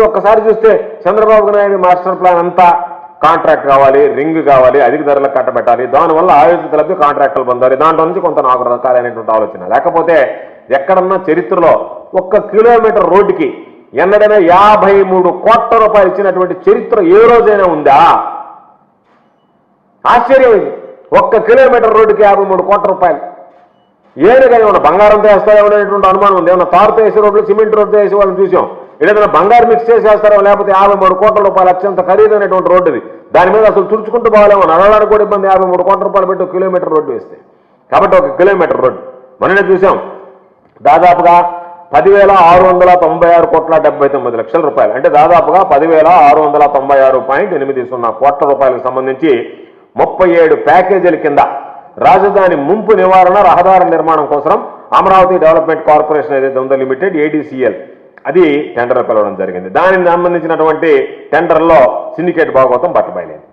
ఒక్కసారి చూస్తే Chandrababu Naidu master plan అంతా కాంట్రాక్ట్ కావాలి, రింగ్ కావాలి, అధిక ధరలకు కట్టబెట్టాలి, దానివల్ల ఆయోజిత లబ్ధి కాంట్రాక్టులు పొందాలి, దాంట్లో నుంచి కొంత 4 రకాలైనటువంటి ఆలోచన. లేకపోతే ఎక్కడన్నా చరిత్రలో 1 కిలోమీటర్ రోడ్డుకి ఎన్నడైనా 53 కోట్ల రూపాయలు ఇచ్చినటువంటి చరిత్ర ఏ రోజైనా ఉందా? ఆశ్చర్యం ఇది. 1 కిలోమీటర్ రోడ్డుకి 53 కోట్ల రూపాయలు. ఏదైనా ఏమన్నా బంగారంతో వేస్తారేమో అనేటువంటి అనుమానం ఉంది. ఏమన్నా తారుతో వేసే రోడ్లు, సిమెంట్ రోడ్తో వేసే వాళ్ళని చూసాం. ఏదైనా బంగారు మిక్స్ చేసేస్తారో, లేకపోతే 53 కోట్ల రూపాయలు అత్యంత ఖరీదైనటువంటి రోడ్డు ఇది. దాని మీద అసలు తుడుచుకుంటూ పోవాలేమో, నడవడానికి కూడా ఇబ్బంది. 53 కోట్ల రూపాయలు పెట్టి 1 కిలోమీటర్ రోడ్డు వేస్తే. కాబట్టి 1 కిలోమీటర్ రోడ్డు మొన్ననే చూసాం, దాదాపుగా 10,696 కోట్ల 79 లక్షల రూపాయలు, అంటే దాదాపుగా 10,696.80 కోట్ల రూపాయలకు సంబంధించి 37 ప్యాకేజీల కింద రాజధాని ముంపు నివారణ రహదారుల నిర్మాణం కోసం అమరావతి డెవలప్మెంట్ కార్పొరేషన్ ఏదైతే ఉందో లిమిటెడ్, ADCL, అది టెండర్ పిలవడం జరిగింది. దానికి సంబంధించినటువంటి టెండర్లో సిండికేట్ భాగవతం బట్టబయలైంది.